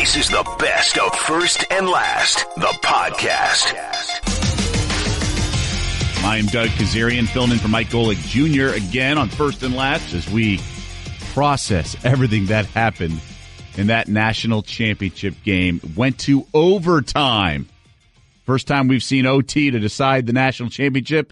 This is the best of First and Last, the podcast. I'm Doug Kezirian, filling in for Mike Golic Jr. again on First and Last as we process everything that happened in that national championship game. Went to overtime. First time we've seen OT to decide the national championship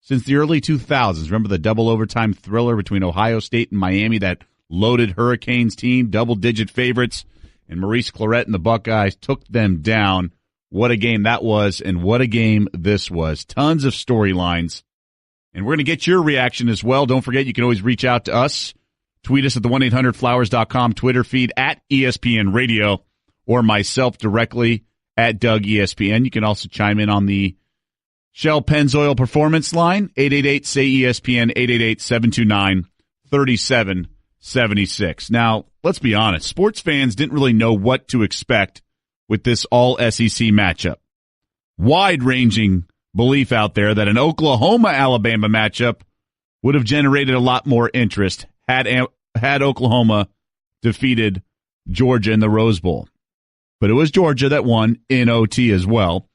since the early 2000s. Remember the double overtime thriller between Ohio State and Miami, that loaded Hurricanes team, double-digit favorites, and Maurice Clarett and the Buckeyes took them down. What a game that was, and what a game this was. Tons of storylines. And we're going to get your reaction as well. Don't forget, you can always reach out to us. Tweet us at the 1-800-Flowers.com Twitter feed at ESPN Radio, or myself directly at Doug ESPN. You can also chime in on the Shell Pennzoil Performance line, 888-SAY-ESPN, 888-729-3776. Now, let's be honest. Sports fans didn't really know what to expect with this all-SEC matchup. Wide-ranging belief out there that an Oklahoma-Alabama matchup would have generated a lot more interest had Oklahoma defeated Georgia in the Rose Bowl. But it was Georgia that won in OT as well.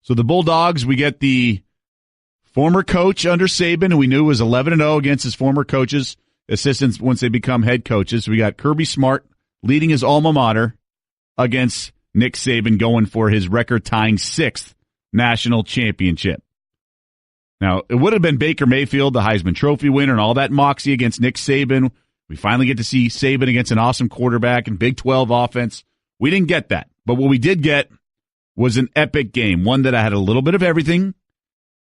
So the Bulldogs, we get the former coach under Saban, who we knew was 11-0 against his former coaches, assistants once they become head coaches. We got Kirby Smart leading his alma mater against Nick Saban, going for his record-tying 6th national championship. Now, it would have been Baker Mayfield, the Heisman Trophy winner, and all that moxie against Nick Saban. We finally get to see Saban against an awesome quarterback and Big 12 offense. We didn't get that. But what we did get was an epic game, one that I had a little bit of everything,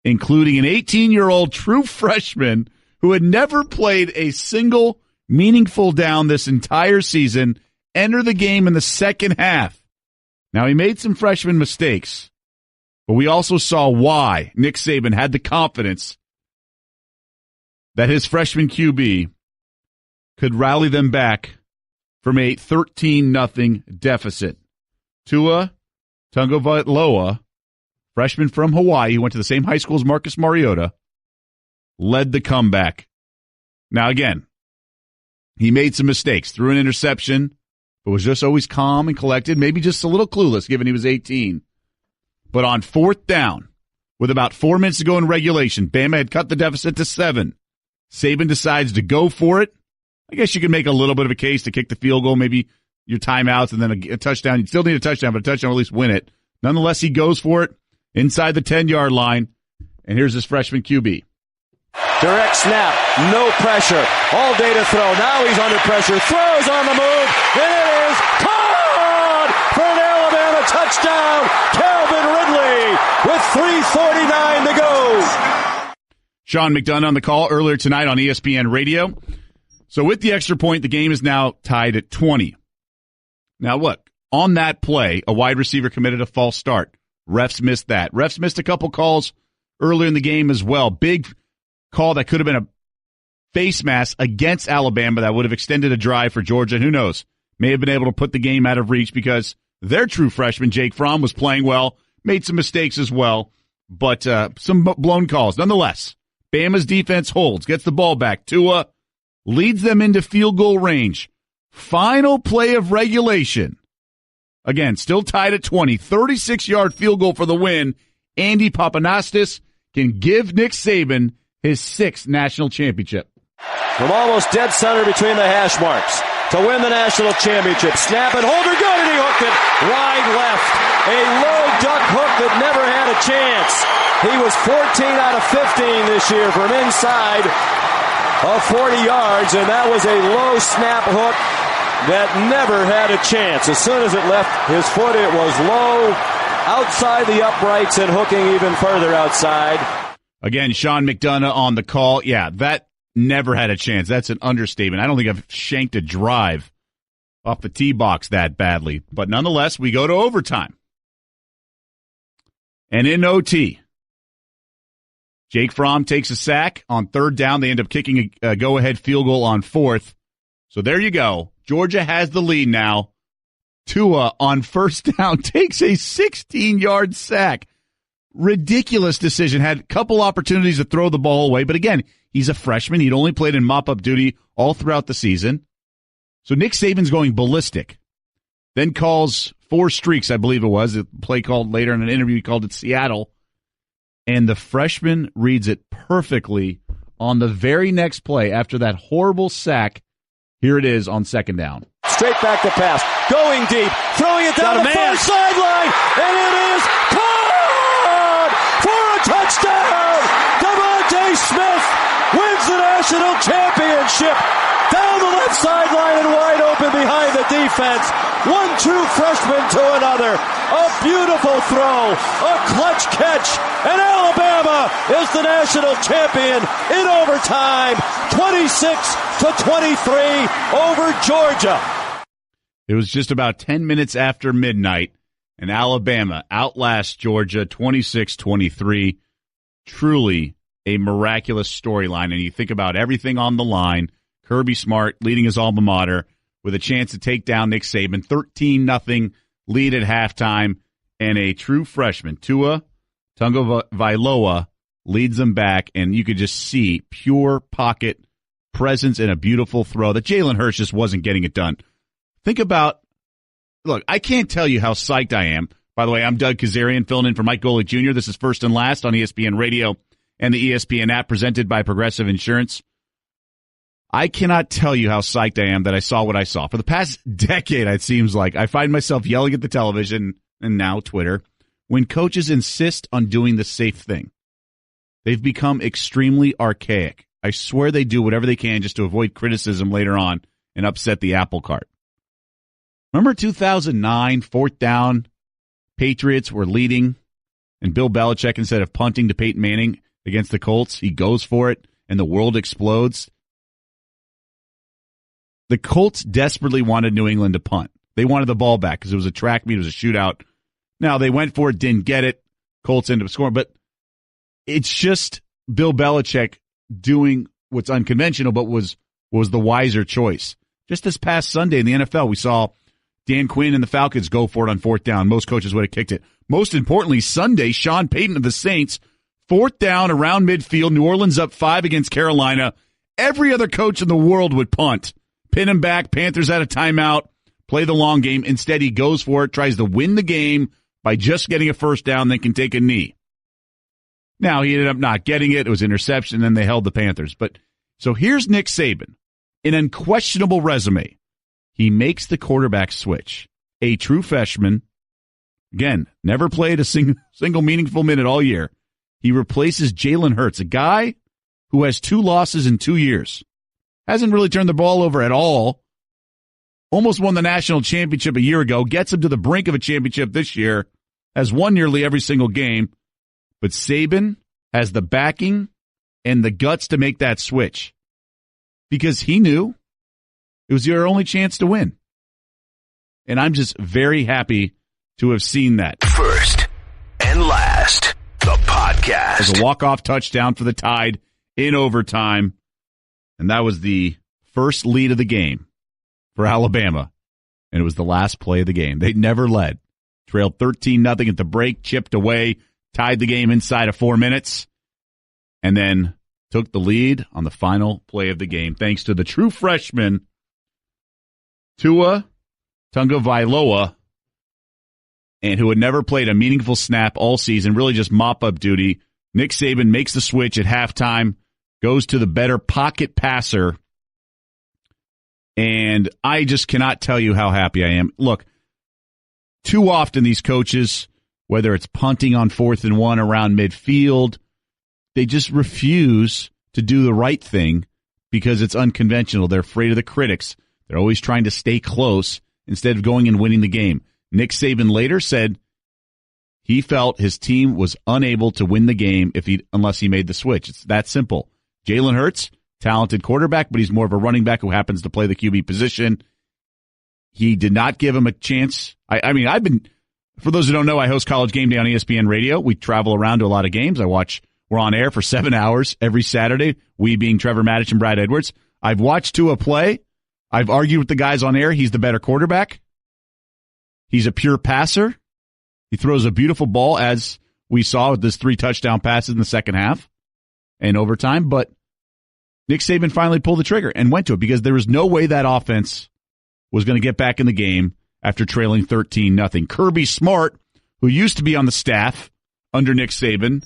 including an 18-year-old true freshman who had never played a single meaningful down this entire season, enter the game in the second half. Now, he made some freshman mistakes, but we also saw why Nick Saban had the confidence that his freshman QB could rally them back from a 13-0 deficit. Tua Tagovailoa, freshman from Hawaii, who went to the same high school as Marcus Mariota, led the comeback. Now, again, he made some mistakes, threw an interception, but was just always calm and collected, maybe just a little clueless given he was 18. But on fourth down, with about 4 minutes to go in regulation, Bama had cut the deficit to 7. Saban decides to go for it. I guess you could make a little bit of a case to kick the field goal, maybe your timeouts, and then a touchdown. You still need a touchdown, but a touchdown will at least win it. Nonetheless, he goes for it inside the 10-yard line, and here's his freshman QB. Direct snap, no pressure, all day to throw. Now he's under pressure, throws on the move, and it is caught for an Alabama touchdown. Calvin Ridley with 3:49 to go. Sean McDonough on the call earlier tonight on ESPN Radio. So with the extra point, the game is now tied at 20. Now look, on that play, a wide receiver committed a false start. Refs missed that. Refs missed a couple calls earlier in the game as well. Big call that could have been a face mask against Alabama that would have extended a drive for Georgia. Who knows? May have been able to put the game out of reach because their true freshman, Jake Fromm, was playing well, made some mistakes as well, but some blown calls. Nonetheless, Bama's defense holds, gets the ball back. Tua leads them into field goal range. Final play of regulation. Again, still tied at 20. 36-yard field goal for the win. Andy Papanastis can give Nick Saban his 6th national championship. From almost dead center between the hash marks to win the national championship. Snap and holder good, and he hooked it wide left. A low duck hook that never had a chance. He was 14 out of 15 this year from inside of 40 yards, and that was a low snap hook that never had a chance. As soon as it left his foot, it was low, outside the uprights, and hooking even further outside. Again, Sean McDonough on the call. Yeah, that never had a chance. That's an understatement. I don't think I've shanked a drive off the tee box that badly. But nonetheless, we go to overtime. And in OT, Jake Fromm takes a sack on third down. They end up kicking a go-ahead field goal on fourth. So there you go. Georgia has the lead now. Tua on first down takes a 16-yard sack. Ridiculous decision. Had a couple opportunities to throw the ball away. But again, he's a freshman. He'd only played in mop-up duty all throughout the season. So Nick Saban's going ballistic. then calls 4 streaks, I believe it was. A play called later in an interview, he called it Seattle. And the freshman reads it perfectly on the very next play after that horrible sack. Here it is on second down. Straight back to pass. Going deep. Throwing it down the far sideline. And it is caught for a touchdown. Devontae Smith wins the national championship. Down the left sideline and wide open behind the defense. One true freshman to another. A beautiful throw. A clutch catch. And Alabama is the national champion in overtime. 26-23 over Georgia. It was just about 10 minutes after midnight, and Alabama outlasts Georgia 26-23. Truly a miraculous storyline. And you think about everything on the line. Kirby Smart leading his alma mater with a chance to take down Nick Saban. 13-0 lead at halftime. And a true freshman, Tua Tagovailoa, leads them back. And you could just see pure pocket presence and a beautiful throw that Jalen Hurts just wasn't getting it done. Think about, look, I can't tell you how psyched I am. By the way, I'm Doug Kezirian, filling in for Mike Golic Jr. This is First and Last on ESPN Radio and the ESPN app, presented by Progressive Insurance. I cannot tell you how psyched I am that I saw what I saw. For the past decade, it seems like, I find myself yelling at the television, and now Twitter, when coaches insist on doing the safe thing. They've become extremely archaic. I swear they do whatever they can just to avoid criticism later on and upset the apple cart. Remember 2009, 4th down, Patriots were leading, and Bill Belichick, instead of punting to Peyton Manning against the Colts, he goes for it, and the world explodes. The Colts desperately wanted New England to punt. They wanted the ball back because it was a track meet, it was a shootout. Now, they went for it, didn't get it. Colts ended up scoring. But it's just Bill Belichick doing what's unconventional, but was the wiser choice. Just this past Sunday in the NFL, we saw Dan Quinn and the Falcons go for it on 4th down. Most coaches would have kicked it. Most importantly, Sunday, Sean Payton of the Saints, 4th down around midfield, New Orleans up 5 against Carolina. Every other coach in the world would punt. Pin him back, Panthers out of timeout, play the long game. Instead, he goes for it, tries to win the game by just getting a first down, then can take a knee. Now, he ended up not getting it. It was interception, then they held the Panthers. But so here's Nick Saban, an unquestionable resume. He makes the quarterback switch. A true freshman, again, never played a single meaningful minute all year. He replaces Jalen Hurts, a guy who has 2 losses in 2 years. Hasn't really turned the ball over at all. Almost won the national championship a year ago. Gets him to the brink of a championship this year. Has won nearly every single game. But Saban has the backing and the guts to make that switch. Because he knew it was your only chance to win. And I'm just very happy to have seen that. First and Last, the podcast. It was a walk-off touchdown for the Tide in overtime. And that was the first lead of the game for Alabama. And it was the last play of the game. They never led. Trailed 13-0 at the break, chipped away, tied the game inside of 4 minutes, and then took the lead on the final play of the game, thanks to the true freshman, Tua Tagovailoa, and who had never played a meaningful snap all season, really just mop-up duty. Nick Saban makes the switch at halftime, goes to the better pocket passer, and I just cannot tell you how happy I am. Look, too often these coaches, whether it's punting on 4th and 1 around midfield, they just refuse to do the right thing because it's unconventional. They're afraid of the critics. They're always trying to stay close instead of going and winning the game. Nick Saban later said he felt his team was unable to win the game unless he made the switch. It's that simple. Jalen Hurts, talented quarterback, but he's more of a running back who happens to play the QB position. He did not give him a chance. For those who don't know, I host College Game Day on ESPN Radio. We travel around to a lot of games. We're on air for 7 hours every Saturday, we being Trevor Maddich and Brad Edwards. I've watched Tua play. I've argued with the guys on air. He's the better quarterback. He's a pure passer. He throws a beautiful ball, as we saw with his 3 touchdown passes in the second half and overtime. But Nick Saban finally pulled the trigger and went to it because there was no way that offense was going to get back in the game after trailing 13-0. Kirby Smart, who used to be on the staff under Nick Saban,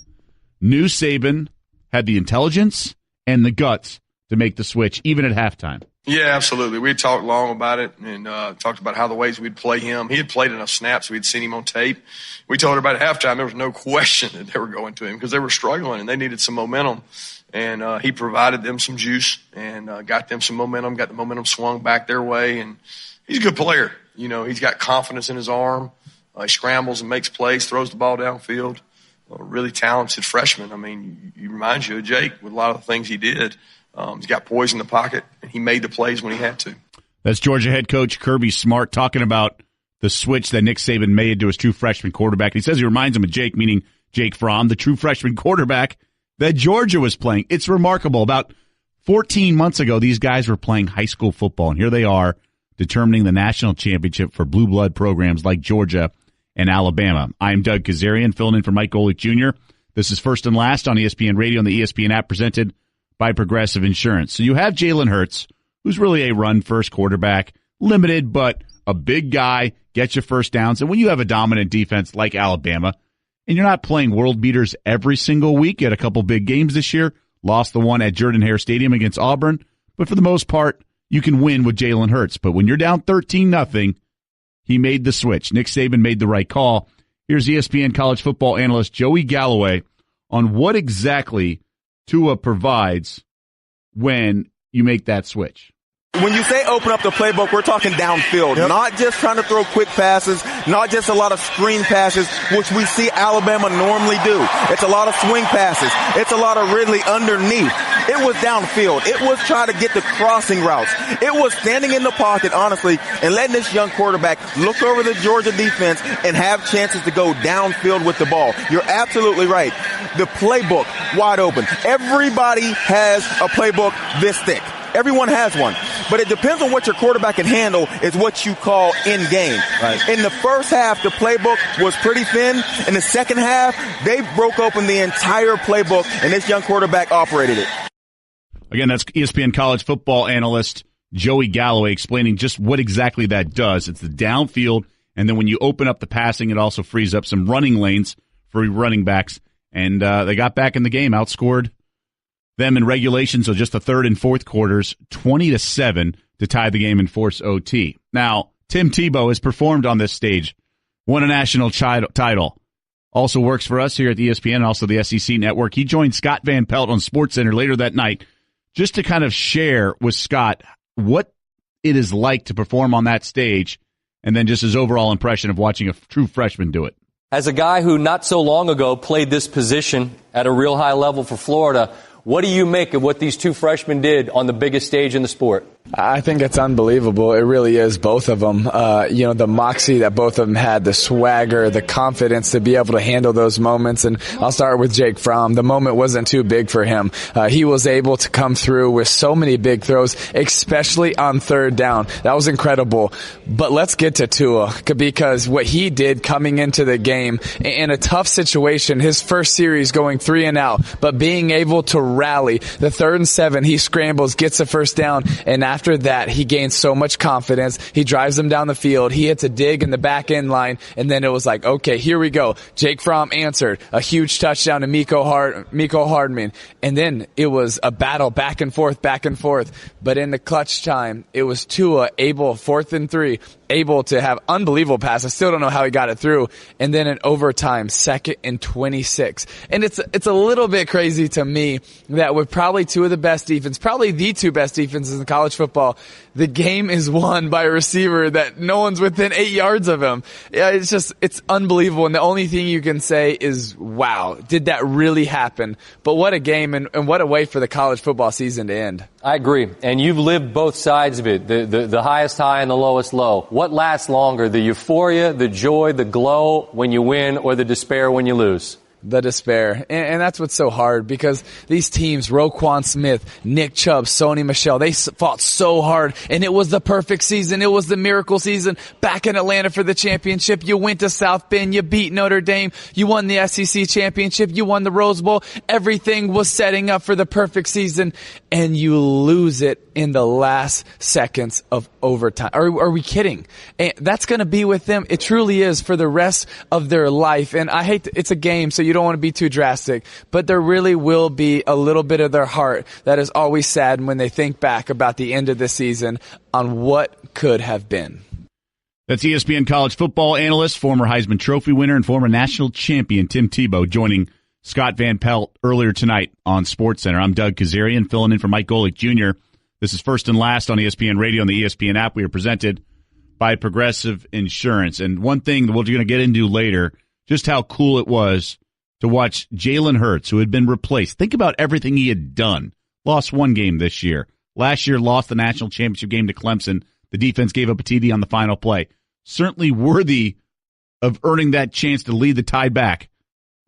knew Saban had the intelligence and the guts to make the switch, even at halftime. Yeah, absolutely. We had talked long about it and talked about how the ways we'd play him. He had played enough snaps. We'd seen him on tape. We told everybody at halftime there was no question that they were going to him because they were struggling and they needed some momentum. And he provided them some juice and got them some momentum, got the momentum swung back their way. And he's a good player. You know, he's got confidence in his arm. He scrambles and makes plays, throws the ball downfield. A really talented freshman. I mean, he reminds you of Jake with a lot of the things he did. He's got poise in the pocket, and he made the plays when he had to. That's Georgia head coach Kirby Smart talking about the switch that Nick Saban made to his true freshman quarterback. He says he reminds him of Jake, meaning Jake Fromm, the true freshman quarterback that Georgia was playing. It's remarkable. About 14 months ago, these guys were playing high school football, and here they are determining the national championship for blue blood programs like Georgia and Alabama. I'm Doug Kezirian, filling in for Mike Golic Jr. This is First and Last on ESPN Radio and the ESPN app, presented by Progressive Insurance. So you have Jalen Hurts, who's really a run-first quarterback, limited but a big guy, gets you first downs. And when you have a dominant defense like Alabama, and you're not playing world beaters every single week, you had a couple big games this year, lost the one at Jordan-Hare Stadium against Auburn, but for the most part, you can win with Jalen Hurts. But when you're down 13-0, he made the switch. Nick Saban made the right call. Here's ESPN college football analyst Joey Galloway on what exactly Tua provides when you make that switch. When you say open up the playbook, we're talking downfield, not just trying to throw quick passes, not just a lot of screen passes, which we see Alabama normally do. It's a lot of swing passes. It's a lot of Ridley underneath. It was downfield. It was trying to get the crossing routes. It was standing in the pocket, honestly, and letting this young quarterback look over the Georgia defense and have chances to go downfield with the ball. You're absolutely right. The playbook, wide open. Everybody has a playbook this thick. Everyone has one. But it depends on what your quarterback can handle is what you call in-game. Right. In the first half, the playbook was pretty thin. In the second half, they broke open the entire playbook, and this young quarterback operated it. Again, that's ESPN college football analyst Joey Galloway explaining just what exactly that does. It's the downfield, and then when you open up the passing, it also frees up some running lanes for running backs. And they got back in the game, outscored them in regulation, so just the third and fourth quarters, 20-7 to tie the game and force OT. Now, Tim Tebow has performed on this stage, won a national title, also works for us here at ESPN and also the SEC Network. He joined Scott Van Pelt on SportsCenter later that night just to kind of share with Scott what it is like to perform on that stage and then just his overall impression of watching a true freshman do it. As a guy who not so long ago played this position at a real high level for Florida, what do you make of what these two freshmen did on the biggest stage in the sport? I think it's unbelievable. It really is, both of them. The moxie that both of them had, the swagger, the confidence to be able to handle those moments. And I'll start with Jake Fromm. The moment wasn't too big for him. He was able to come through with so many big throws, especially on third down. That was incredible. But let's get to Tua, because what he did coming into the game in a tough situation, his first series going 3 and out, but being able to rally the 3rd and 7, he scrambles, gets a first down, and after that, he gains so much confidence. He drives them down the field. He hits a dig in the back end line, and then it was like, okay, here we go. Jake Fromm answered a huge touchdown to Miko Hardman, and then it was a battle back and forth. But in the clutch time, it was Tua able, 4th and 3, able to have unbelievable pass. I still don't know how he got it through. And then in overtime, 2nd and 26. And it's a little bit crazy to me that with probably two of the best defense, probably the two best defenses in college football, the game is won by a receiver that no one's within 8 yards of him. Yeah, it's unbelievable. And the only thing you can say is, wow, did that really happen? But what a game and what a way for the college football season to end. I agree. And you've lived both sides of it, the highest high and the lowest low. What lasts longer, the euphoria, the joy, the glow when you win, or the despair when you lose? the despair. And that's what's so hard, because these teams, Roquan Smith, Nick Chubb, Sony Michel, they fought so hard, and it was the perfect season. It was the miracle season back in Atlanta for the championship. You went to South Bend, you beat Notre Dame, you won the SEC championship, you won the Rose Bowl. Everything was setting up for the perfect season, and you lose it in the last seconds of overtime. Are we kidding? And that's going to be with them. It truly is for the rest of their life. And I hate it's a game, so you don't want to be too drastic, but there really will be a little bit of their heart that is always saddened when they think back about the end of the season on what could have been. That's ESPN college football analyst, former Heisman Trophy winner, and former national champion Tim Tebow joining Scott Van Pelt earlier tonight on SportsCenter. I'm Doug Kezirian, filling in for Mike Golic Jr. This is First and Last on ESPN Radio and the ESPN app. We are presented by Progressive Insurance. And one thing that we're going to get into later, just how cool it was to watch Jalen Hurts, who had been replaced. Think about everything he had done. Lost one game this year. Last year, lost the national championship game to Clemson. The defense gave up a TD on the final play. Certainly worthy of earning that chance to lead the Tide back.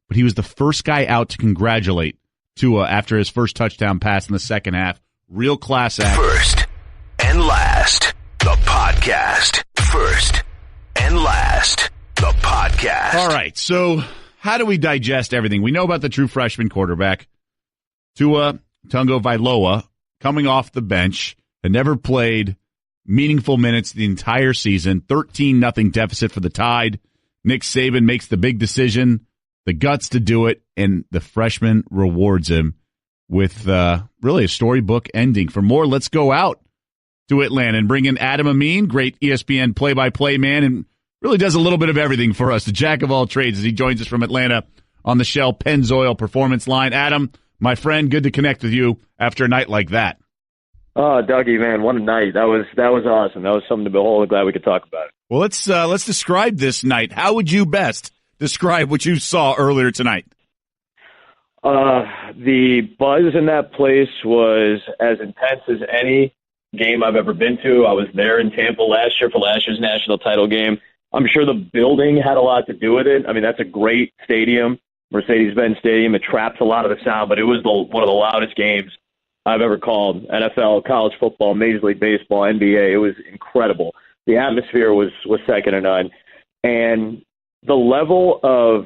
But he was the first guy out to congratulate Tua after his first touchdown pass in the second half. Real class act. First and Last, the podcast. First and Last, the podcast. All right, so how do we digest everything? We know about the true freshman quarterback, Tua Tagovailoa, coming off the bench, had never played meaningful minutes the entire season, 13-0 deficit for the Tide. Nick Saban makes the big decision, the guts to do it, and the freshman rewards him with really a storybook ending. For more, let's go out to Atlanta and bring in Adam Amin, great ESPN play-by-play man, and really does a little bit of everything for us, the jack of all trades, as he joins us from Atlanta on the Shell Pennzoil Performance Line. Adam, my friend, good to connect with you after a night like that. Oh, Dougie, man, what a night. That was awesome. That was something to behold. Glad we could talk about it. Well, let's describe this night. How would you best describe what you saw earlier tonight? The buzz in that place was as intense as any game I've ever been to. I was there in Tampa last year for last year's national title game. I'm sure the building had a lot to do with it. I mean, that's a great stadium, Mercedes-Benz Stadium. It traps a lot of the sound, but it was one of the loudest games I've ever called. NFL, college football, Major League Baseball, NBA. It was incredible. The atmosphere was second to none. And the level of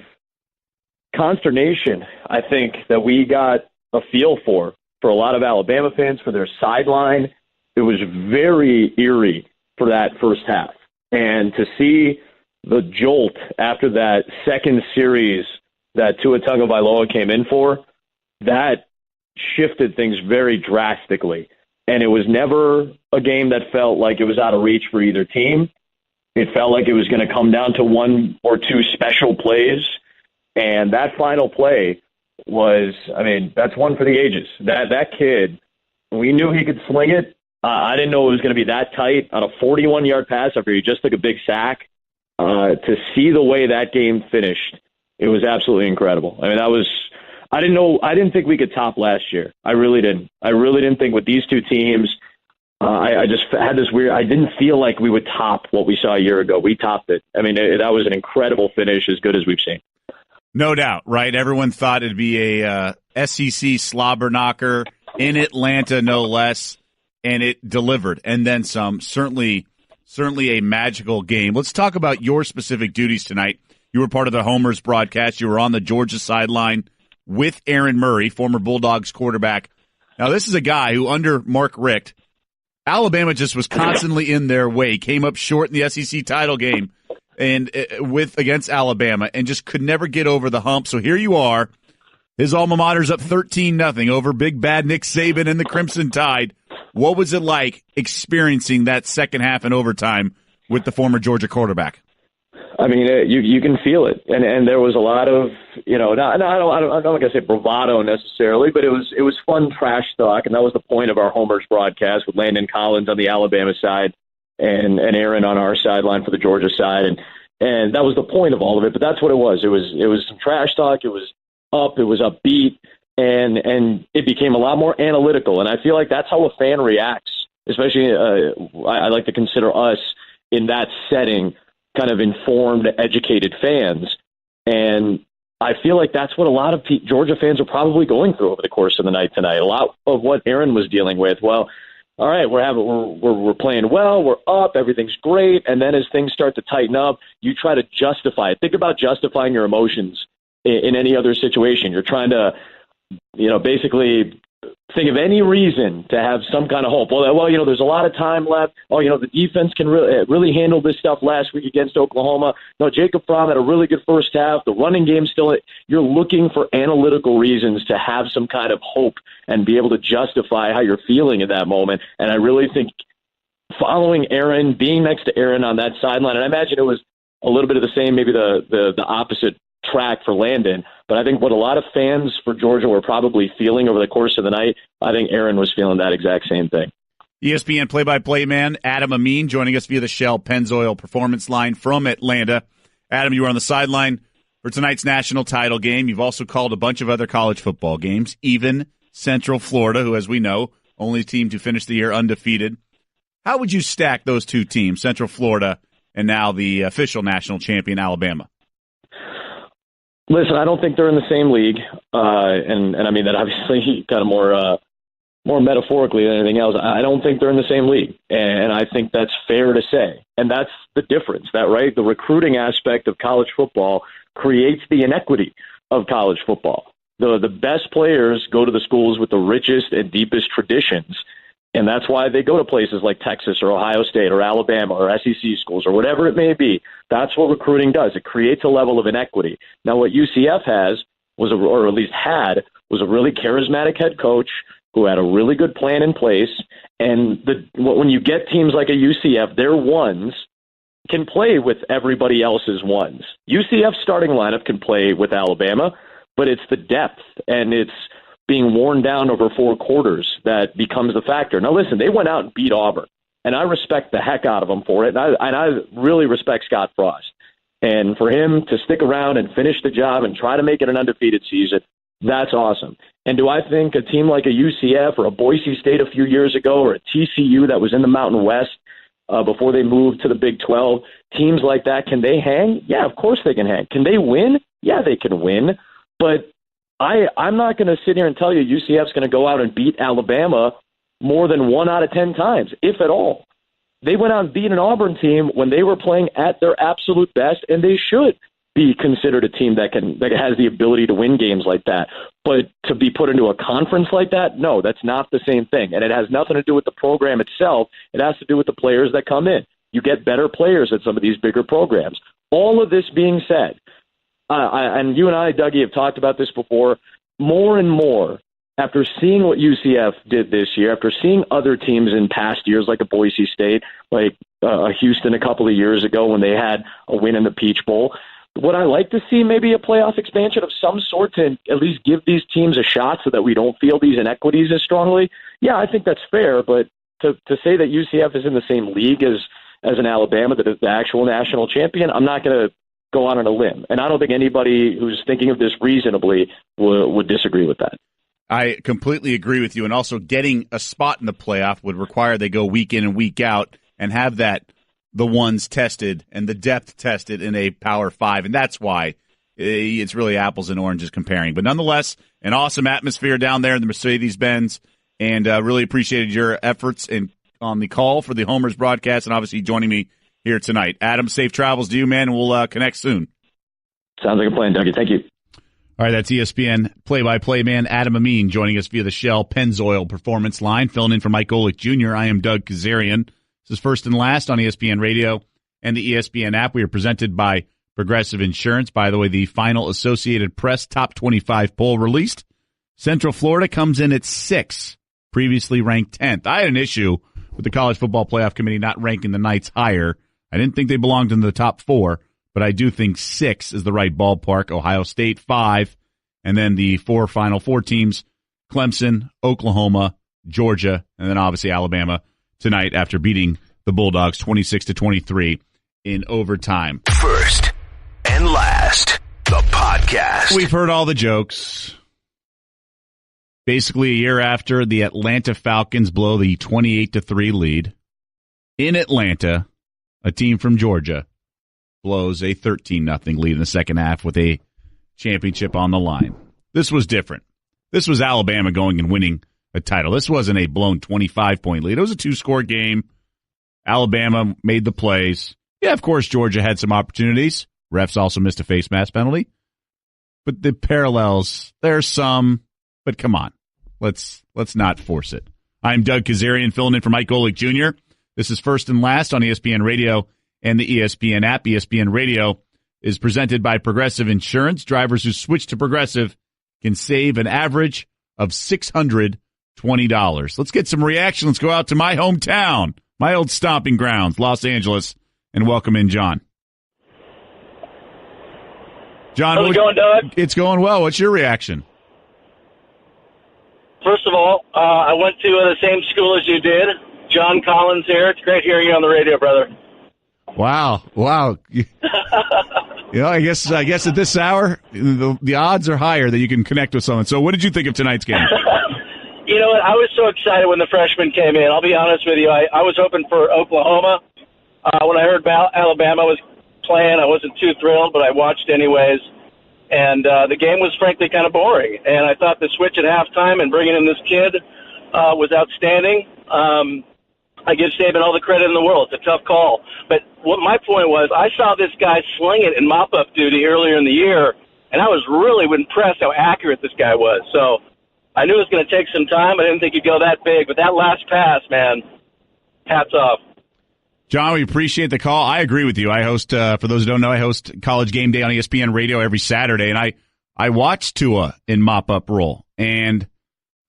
consternation, I think, that we got a feel for a lot of Alabama fans, for their sideline, it was very eerie for that first half. And to see the jolt after that second series that Tua Tagovailoa came in for, that shifted things very drastically. And it was never a game that felt like it was out of reach for either team. It felt like it was going to come down to one or two special plays. And that final play was, I mean, that's one for the ages. That kid, we knew he could sling it. I didn't know it was going to be that tight on a 41-yard pass after he just took a big sack. To see the way that game finished, it was absolutely incredible. I mean, I didn't think we could top last year. I really didn't. I really didn't think with these two teams. I just had this weird. I didn't feel like we would top what we saw a year ago. We topped it. I mean, that was an incredible finish, as good as we've seen. No doubt, right? Everyone thought it'd be a SEC slobber knocker in Atlanta, no less, and it delivered, and then some. Certainly a magical game. Let's talk about your specific duties tonight. You were part of the Homers broadcast. You were on the Georgia sideline with Aaron Murray, former Bulldogs quarterback. Now, this is a guy who, under Mark Richt, Alabama just was constantly in their way, came up short in the SEC title game and against Alabama, and just could never get over the hump. So here you are. His alma mater's up 13-0 over big bad Nick Saban and the Crimson Tide. What was it like experiencing that second half and overtime with the former Georgia quarterback? I mean, you can feel it, and there was a lot of, I'm not going to say bravado necessarily, but it was fun trash talk, and that was the point of our Homers broadcast with Landon Collins on the Alabama side and Aaron on our sideline for the Georgia side, and that was the point of all of it. But that's what it was. It was some trash talk. It was upbeat, and it became a lot more analytical. And I feel like that's how a fan reacts, especially I like to consider us in that setting kind of informed, educated fans. And I feel like that's what a lot of Georgia fans are probably going through over the course of the night tonight. A lot of what Aaron was dealing with. Well, all right, we're playing well, we're up, everything's great, and then as things start to tighten up, you try to justify it. Think about justifying your emotions in any other situation. You're trying to, basically think of any reason to have some kind of hope. Well, there's a lot of time left. The defense can really handle this stuff last week against Oklahoma. No, Jacob Fromm had a really good first half. The running game still, you're looking for analytical reasons to have some kind of hope and be able to justify how you're feeling in that moment. And I really think following Aaron, being next to Aaron on that sideline, and I imagine it was a little bit of the same, maybe the opposite track for Landon, but I think what a lot of fans for Georgia were probably feeling over the course of the night, I think Aaron was feeling that exact same thing. ESPN play-by-play man Adam Amin joining us via the Shell Pennzoil Performance Line from Atlanta. Adam, you were on the sideline for tonight's national title game. You've also called a bunch of other college football games, even Central Florida, who, as we know, only team to finish the year undefeated. How would you stack those two teams, Central Florida and now the official national champion, Alabama? Listen, I don't think they're in the same league, and I mean that obviously kind of more metaphorically than anything else. I don't think they're in the same league, and I think that's fair to say. And that's the difference, right? The recruiting aspect of college football creates the inequity of college football. The best players go to the schools with the richest and deepest traditions, and that's why they go to places like Texas or Ohio State or Alabama or SEC schools or whatever it may be. That's what recruiting does. It creates a level of inequity. Now, what UCF has was a really charismatic head coach who had a really good plan in place. And when you get teams like a UCF, their ones can play with everybody else's ones. UCF's starting lineup can play with Alabama, but it's the depth and it's being worn down over 4 quarters that becomes the factor. Now, listen, they went out and beat Auburn, and I respect the heck out of them for it, and I really respect Scott Frost. And for him to stick around and finish the job and try to make it an undefeated season, that's awesome. And do I think a team like a UCF or a Boise State a few years ago or a TCU that was in the Mountain West before they moved to the Big 12, teams like that, can they hang? Yeah, of course they can hang. Can they win? Yeah, they can win. But I'm not going to sit here and tell you UCF's going to go out and beat Alabama more than 1 out of 10 times, if at all. They went out and beat an Auburn team when they were playing at their absolute best, and they should be considered a team that has the ability to win games like that. But to be put into a conference like that, no, that's not the same thing. And it has nothing to do with the program itself. It has to do with the players that come in. You get better players at some of these bigger programs. All of this being said, and you and I, Dougie, have talked about this before, more and more, after seeing what UCF did this year, after seeing other teams in past years like a Boise State, like Houston a couple of years ago when they had a win in the Peach Bowl, would I like to see maybe a playoff expansion of some sort to at least give these teams a shot so that we don't feel these inequities as strongly? Yeah, I think that's fair, but to say that UCF is in the same league as an Alabama that is the actual national champion, I'm not going to go on a limb. And I don't think anybody who's thinking of this reasonably would disagree with that. I completely agree with you. And also getting a spot in the playoff would require they go week in and week out and have the ones tested and the depth tested in a Power 5. And that's why it's really apples and oranges comparing. But nonetheless, an awesome atmosphere down there in the Mercedes-Benz. And really appreciated your efforts on the call for the Homers broadcast and obviously joining me here tonight. Adam, safe travels to you, man, and we'll connect soon. Sounds like a plan, Dougie. Thank you. All right, that's ESPN play-by-play man Adam Amin joining us via the Shell Pennzoil Performance Line, filling in for Mike Golic Jr. I am Doug Kezirian. This is First and Last on ESPN Radio and the ESPN app. We are presented by Progressive Insurance. By the way, the final Associated Press Top 25 poll released. Central Florida comes in at 6, previously ranked 10th. I had an issue with the College Football Playoff Committee not ranking the Knights higher. I didn't think they belonged in the top 4, but I do think 6 is the right ballpark. Ohio State, 5, and then the final 4 teams, Clemson, Oklahoma, Georgia, and then obviously Alabama tonight after beating the Bulldogs 26-23 in overtime. First and Last, the podcast. We've heard all the jokes. Basically, a year after the Atlanta Falcons blow the 28-3 lead in Atlanta, a team from Georgia blows a 13-0 lead in the second half with a championship on the line. This was different. This was Alabama going and winning a title. This wasn't a blown 25-point lead. It was a 2-score game. Alabama made the plays. Yeah, of course, Georgia had some opportunities. Refs also missed a face mask penalty. But the parallels, there's some, but come on. Let's not force it. I'm Doug Kezirian, filling in for Mike Golic Jr. This is First and Last on ESPN Radio and the ESPN app. ESPN Radio is presented by Progressive Insurance. Drivers who switch to Progressive can save an average of $620. Let's get some reaction. Let's go out to my hometown, my old stomping grounds, Los Angeles, and welcome in John. John, how's it going, Doug? It's going well. What's your reaction? First of all, I went to the same school as you did. John Collins here. It's great hearing you on the radio, brother. Wow. I guess at this hour, the odds are higher that you can connect with someone. So what did you think of tonight's game? You know what? I was so excited when the freshmen came in. I'll be honest with you. I was hoping for Oklahoma. When I heard Alabama was playing, I wasn't too thrilled, but I watched anyways. And the game was frankly kind of boring. And I thought the switch at halftime and bringing in this kid was outstanding. I give Saban all the credit in the world. It's a tough call. But what my point was, I saw this guy sling it in mop-up duty earlier in the year, and I was really impressed how accurate this guy was. So I knew it was going to take some time. I didn't think he'd go that big. But that last pass, man, hats off. John, we appreciate the call. I agree with you. I host, for those who don't know, I host College Game Day on ESPN Radio every Saturday, and I watch Tua in mop-up role. And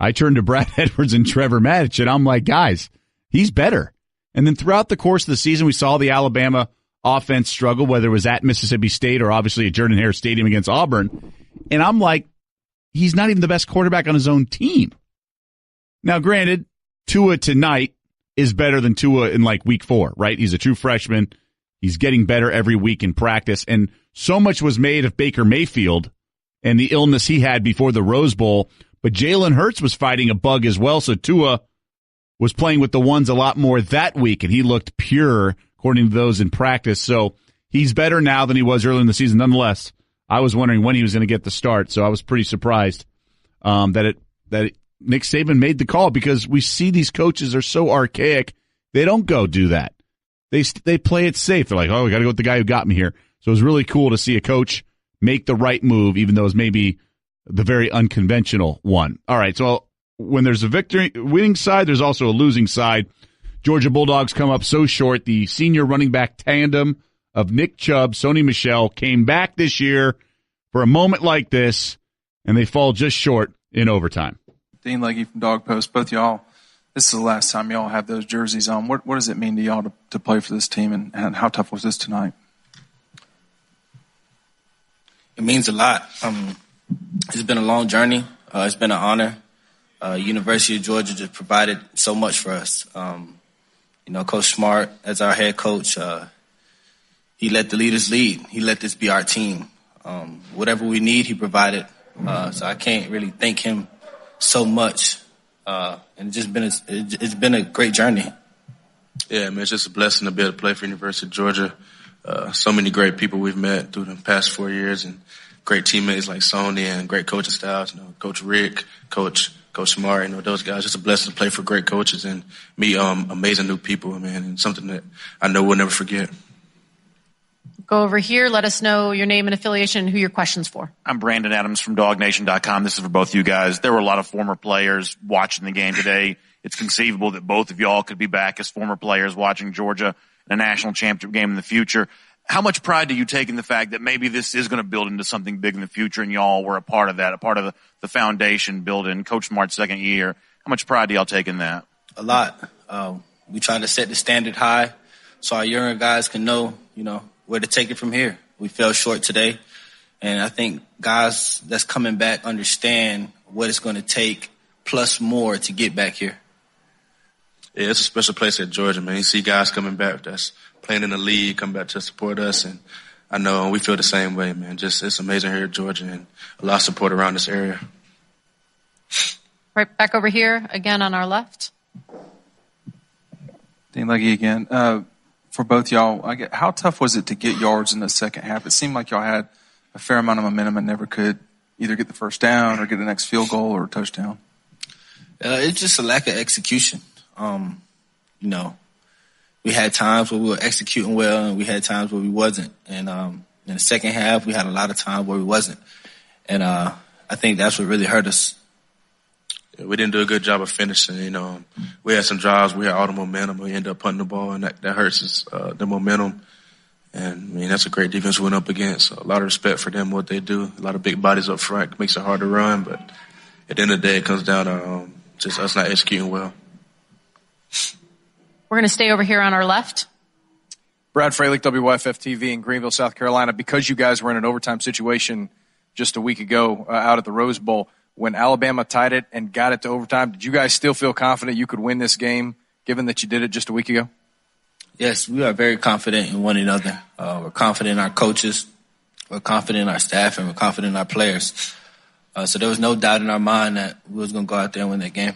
I turned to Brad Edwards and Trevor Maddich, and I'm like, guys, he's better. And then throughout the course of the season, we saw the Alabama offense struggle, whether it was at Mississippi State or obviously at Jordan-Hare Stadium against Auburn. And I'm like, he's not even the best quarterback on his own team. Now, granted, Tua tonight is better than Tua in like week 4, right? He's a true freshman. He's getting better every week in practice. And so much was made of Baker Mayfield and the illness he had before the Rose Bowl. But Jalen Hurts was fighting a bug as well. So Tua was playing with the ones a lot more that week, and he looked pure, according to those in practice. So he's better now than he was earlier in the season. Nonetheless, I was wondering when he was going to get the start, so I was pretty surprised that Nick Saban made the call, because we see these coaches are so archaic. They don't go do that. They play it safe. They're like, oh, we got to go with the guy who got me here. So it was really cool to see a coach make the right move, even though it was maybe the very unconventional one. All right, so when there's a winning side, there's also a losing side. Georgia Bulldogs come up so short. The senior running back tandem of Nick Chubb, Sony Michel came back this year for a moment like this, and they fall just short in overtime. Dean Legge from Dog Post, both y'all, this is the last time y'all have those jerseys on. What does it mean to y'all to play for this team, and how tough was this tonight? It means a lot. It's been a long journey. It's been an honor. University of Georgia just provided so much for us. Coach Smart, as our head coach, he let the leaders lead. He let this be our team. Whatever we need, he provided. So I can't really thank him so much. And it's been a great journey. Yeah, man, it's just a blessing to be able to play for University of Georgia. So many great people we've met through the past 4 years, and great teammates like Sony and great coaching styles. Coach Rick, Coach Smart, those guys. Just a blessing to play for great coaches and meet amazing new people, man, and something that I know we'll never forget. Go over here. Let us know your name and affiliation and who your question's for. I'm Brandon Adams from DogNation.com. This is for both you guys. There were a lot of former players watching the game today. It's conceivable that both of y'all could be back as former players watching Georgia in a national championship game in the future. How much pride do you take in the fact that maybe this is going to build into something big in the future, and y'all were a part of that, a part of the foundation built in Coach Smart's second year? How much pride do y'all take in that? A lot. We try to set the standard high so our younger guys can know, where to take it from here. We fell short today, and I think guys that's coming back understand what it's going to take plus more to get back here. Yeah, it's a special place at Georgia, man. You see guys coming back that's playing in the league, come back to support us, and I know we feel the same way, man. It's amazing here at Georgia, and a lot of support around this area. Right back over here, again on our left. Dean Legge again. For both y'all, how tough was it to get yards in the second half? It seemed like y'all had a fair amount of momentum and never could either get the first down or get the next field goal or touchdown? It's just a lack of execution. We had times where we were executing well and we had times where we wasn't. And in the second half, we had a lot of times where we wasn't. And I think that's what really hurt us. Yeah, we didn't do a good job of finishing. We had some drives, we had all the momentum, we ended up punting the ball, and that hurts us, the momentum. And, that's a great defense we went up against. So a lot of respect for them, what they do. A lot of big bodies up front. It makes it hard to run, but at the end of the day, it comes down to just us not executing well. We're going to stay over here on our left. Brad Fralick, WYFF-TV in Greenville, South Carolina. Because you guys were in an overtime situation just a week ago out at the Rose Bowl, when Alabama tied it and got it to overtime, did you guys still feel confident you could win this game, given that you did it just a week ago? Yes, we are very confident in one another. We're confident in our coaches, we're confident in our staff, and we're confident in our players. So there was no doubt in our mind that we was going to go out there and win that game.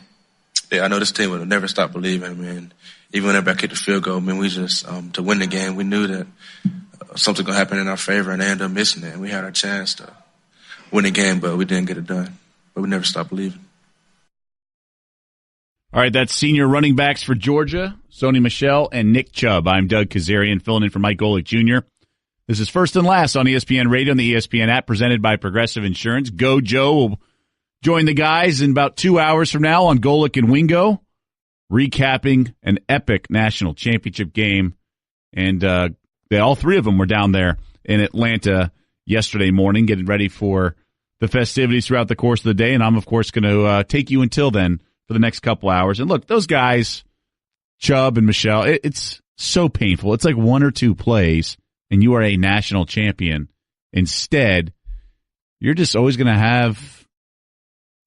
Yeah, I know this team would never stop believing, Even whenever I kicked the field goal, we just, to win the game, we knew that something going to happen in our favor, and they ended up missing it. And we had our chance to win the game, but we didn't get it done. But we never stopped believing. All right, that's senior running backs for Georgia, Sony Michel and Nick Chubb. I'm Doug Kezirian, filling in for Mike Golic Jr. This is First and Last on ESPN Radio and the ESPN app, presented by Progressive Insurance. Go Joe will join the guys in about 2 hours from now on Golic and Wingo, recapping an epic national championship game. And all three of them were down there in Atlanta yesterday morning, getting ready for the festivities throughout the course of the day. And I'm, of course, going to take you until then for the next couple hours. And look, those guys, Chubb and Michelle, it's so painful. It's like one or two plays, and you are a national champion. Instead, you're just always going to have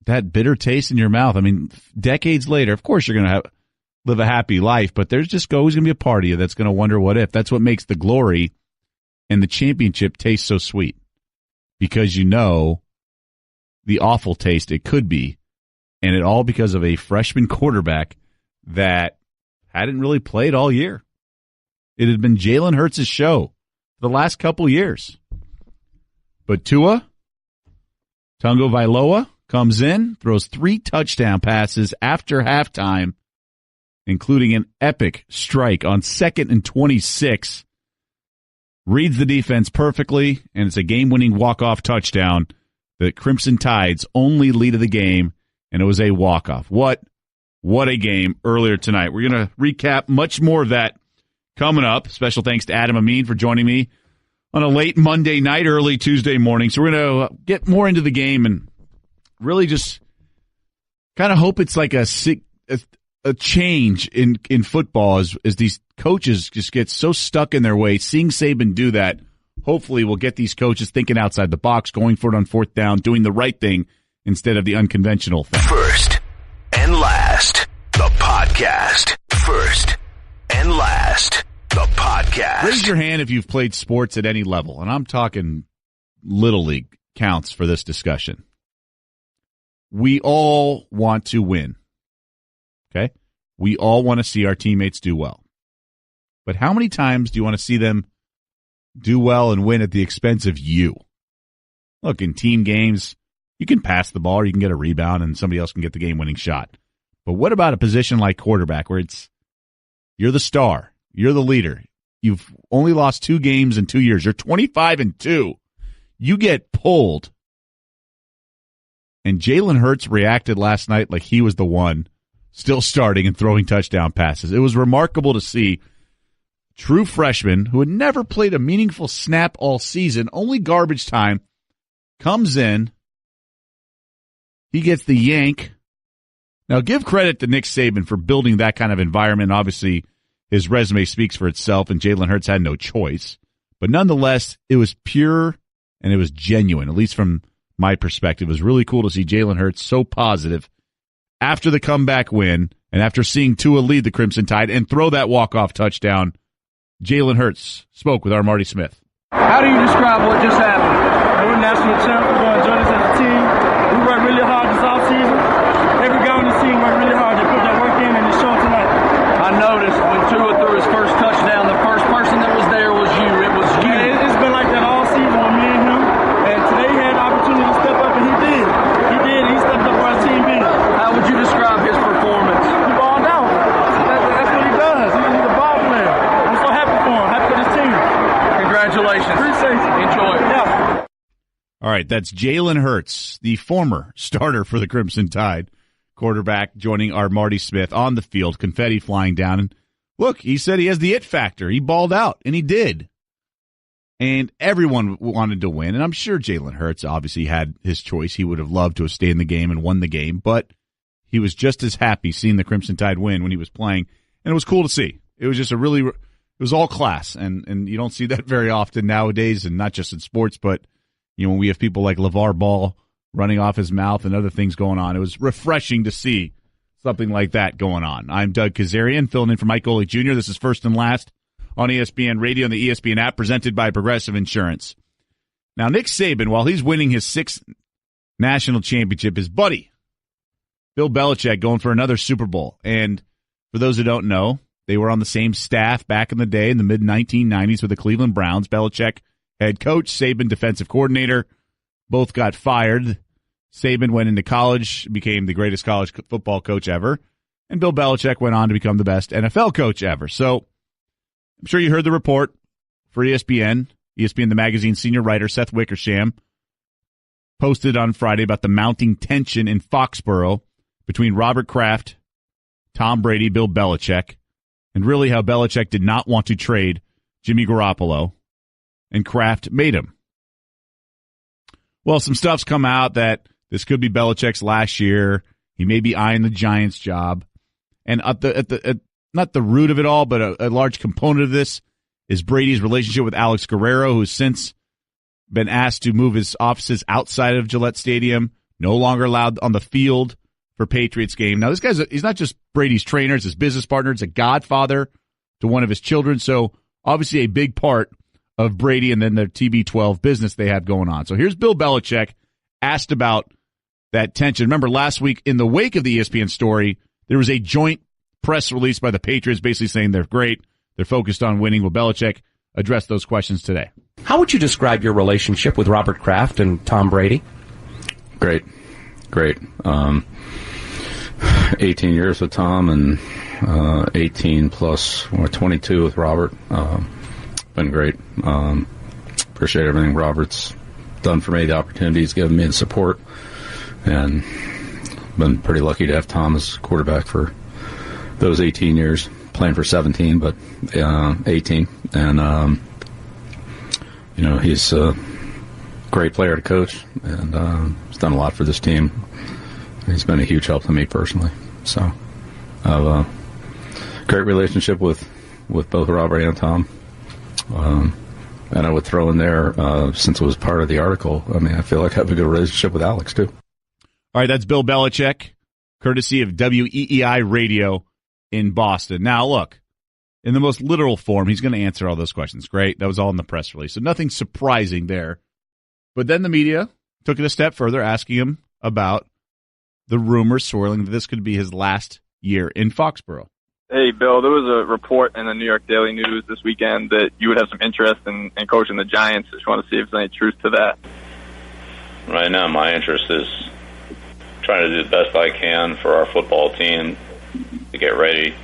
that bitter taste in your mouth. Decades later, of course, you're going to live a happy life, but there's just always going to be a part of you that's going to wonder what if. That's what makes the glory and the championship taste so sweet, because you know the awful taste it could be, and it all because of a freshman quarterback that hadn't really played all year. It had been Jalen Hurts' show the last couple years. But Tua Tagovailoa comes in, throws 3 touchdown passes after halftime, including an epic strike on 2nd and 26. Reads the defense perfectly, and it's a game-winning walk-off touchdown. The Crimson Tide's only lead of the game, and it was a walk-off. What a game earlier tonight. We're going to recap much more of that coming up. Special thanks to Adam Amin for joining me on a late Monday night, early Tuesday morning. So we're going to get more into the game and really just kind of hope it's like a change in football as these coaches just get so stuck in their way. Seeing Saban do that, hopefully we'll get these coaches thinking outside the box, going for it on 4th down, doing the right thing instead of the unconventional thing. First and Last, the podcast. First and Last, the podcast. Raise your hand if you've played sports at any level, and I'm talking Little League counts for this discussion. We all want to win. Okay? We all want to see our teammates do well. But how many times do you want to see them do well and win at the expense of you? Look, in team games, you can pass the ball or you can get a rebound and somebody else can get the game-winning shot. But what about a position like quarterback where you're the star, you're the leader, you've only lost 2 games in 2 years, you're 25-2, you get pulled. And Jalen Hurts reacted last night like he was the one still starting and throwing touchdown passes. It was remarkable to see true freshman who had never played a meaningful snap all season, only garbage time, comes in. He gets the yank. Now, give credit to Nick Saban for building that kind of environment. Obviously, his resume speaks for itself, and Jalen Hurts had no choice. But nonetheless, it was pure and it was genuine, at least from my perspective. It was really cool to see Jalen Hurts so positive after the comeback win and after seeing Tua lead the Crimson Tide and throw that walk-off touchdown. Jalen Hurts spoke with our Marty Smith. How do you describe what just happened? We're national champions. We're going to enjoy this as a team. We worked really hard this offseason. Every guy on the team worked really hard. They put that work in and it's showing tonight. I noticed when Tua threw his first touchdown, the first person that was there was you. It was you. Yeah, it's been like that all season with me and him. Congratulations. Appreciate it. Enjoy it. Yeah. All right, that's Jalen Hurts, the former starter for the Crimson Tide, quarterback, joining our Marty Smith on the field, confetti flying down. And look, he said he has the it factor. He balled out, and he did. And everyone wanted to win, and I'm sure Jalen Hurts obviously had his choice. He would have loved to have stayed in the game and won the game, but he was just as happy seeing the Crimson Tide win when he was playing, and it was cool to see. It was just it was all class, and you don't see that very often nowadays, and not just in sports, but when we have people like LeVar Ball running off his mouth and other things going on. It was refreshing to see something like that going on. I'm Doug Kezirian, filling in for Mike Golic Jr. This is First and Last on ESPN Radio and the ESPN app, presented by Progressive Insurance. Now, Nick Saban, while he's winning his 6th national championship, his buddy, Bill Belichick, going for another Super Bowl. And for those who don't know, they were on the same staff back in the day in the mid-1990s with the Cleveland Browns. Belichick, head coach, Saban, defensive coordinator. Both got fired. Saban went into college, became the greatest college football coach ever. And Bill Belichick went on to become the best NFL coach ever. So I'm sure you heard the report for ESPN. ESPN, the magazine senior writer, Seth Wickersham, posted on Friday about the mounting tension in Foxborough between Robert Kraft, Tom Brady, Bill Belichick, and really how Belichick did not want to trade Jimmy Garoppolo, and Kraft made him. Well, some stuff's come out that this could be Belichick's last year. He may be eyeing the Giants job. And at not the root of it all, but a large component of this is Brady's relationship with Alex Guerrero, who's since been asked to move his offices outside of Gillette Stadium, no longer allowed on the field for Patriots game. Now, this guy's he's not just Brady's trainer, it's his business partner. It's a godfather to one of his children. So obviously a big part of Brady and then the TB12 business they have going on. So here's Bill Belichick asked about that tension. Remember last week in the wake of the ESPN story, there was a joint press release by the Patriots basically saying they're great, they're focused on winning. Well, Belichick addressed those questions today. How would you describe your relationship with Robert Kraft and Tom Brady? Great. 18 years with Tom and 18 plus, or 22 with Robert. Been great. Appreciate everything Robert's done for me, the opportunity he's given me, the support, and been pretty lucky to have Tom as quarterback for those 18 years, playing for 17, but 18. And, he's a great player to coach, and he's done a lot for this team. He's been a huge help to me personally. So I have a great relationship with both Robert and Tom. And I would throw in there, since it was part of the article, I feel like I have a good relationship with Alex, too. All right, that's Bill Belichick, courtesy of WEEI Radio in Boston. Now, look, in the most literal form, he's going to answer all those questions. Great. That was all in the press release. So nothing surprising there. But then the media took it a step further, asking him about the rumors swirling that this could be his last year in Foxborough. Hey, Bill, there was a report in the New York Daily News this weekend that you would have some interest in coaching the Giants. Just want to see if there's any truth to that. Right now, my interest is trying to do the best I can for our football team to get ready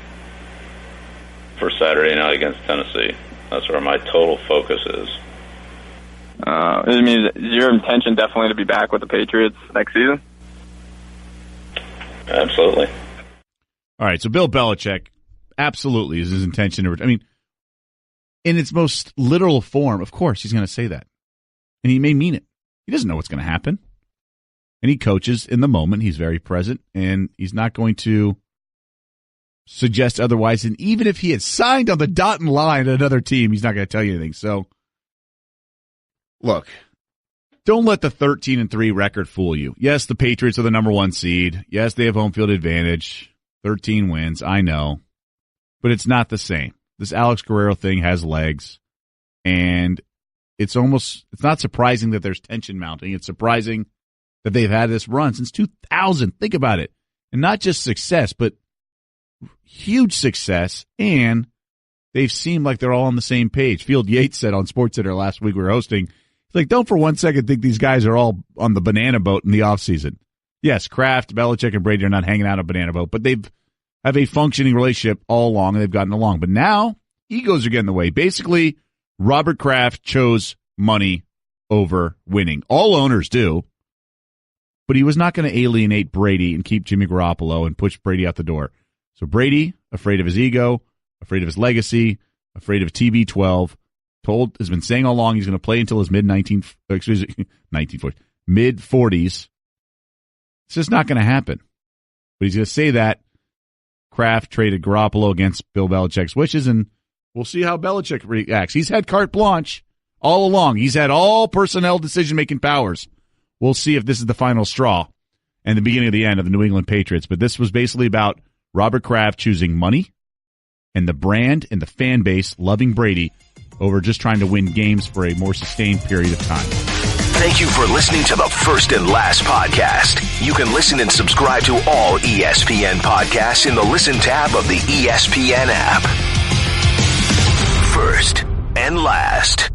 for Saturday night against Tennessee. That's where my total focus is. Is your intention definitely to be back with the Patriots next season? Absolutely. All right, so Bill Belichick absolutely is his intention to in its most literal form, of course, he's going to say that. And he may mean it. He doesn't know what's going to happen. And he coaches in the moment. He's very present, and he's not going to suggest otherwise. And even if he had signed on the dotted line at another team, he's not going to tell you anything. So, look, don't let the 13-3 record fool you. Yes, the Patriots are the number 1 seed. Yes, they have home field advantage. 13 wins, I know. But it's not the same. This Alex Guerrero thing has legs. And it's not surprising that there's tension mounting. It's surprising that they've had this run since 2000. Think about it. And not just success, but huge success. And they've seemed like they're all on the same page. Field Yates said on SportsCenter last week we were hosting, he's like, don't for one second think these guys are all on the banana boat in the offseason. Yes, Kraft, Belichick, and Brady are not hanging out on a banana boat, but they've have a functioning relationship all along, and they've gotten along. But now, egos are getting in the way. Basically, Robert Kraft chose money over winning. All owners do. But he was not going to alienate Brady and keep Jimmy Garoppolo and push Brady out the door. So Brady, afraid of his ego, afraid of his legacy, afraid of TB12, has been saying all along he's going to play until his mid-40s. It's just not going to happen. But he's going to say that. Kraft traded Garoppolo against Bill Belichick's wishes, and we'll see how Belichick reacts. He's had carte blanche all along. He's had all personnel decision-making powers. We'll see if this is the final straw and the beginning of the end of the New England Patriots. But this was basically about Robert Kraft choosing money and the brand and the fan base loving Brady over just trying to win games for a more sustained period of time. Thank you for listening to the First and Last podcast. You can listen and subscribe to all ESPN podcasts in the Listen tab of the ESPN app. First and Last.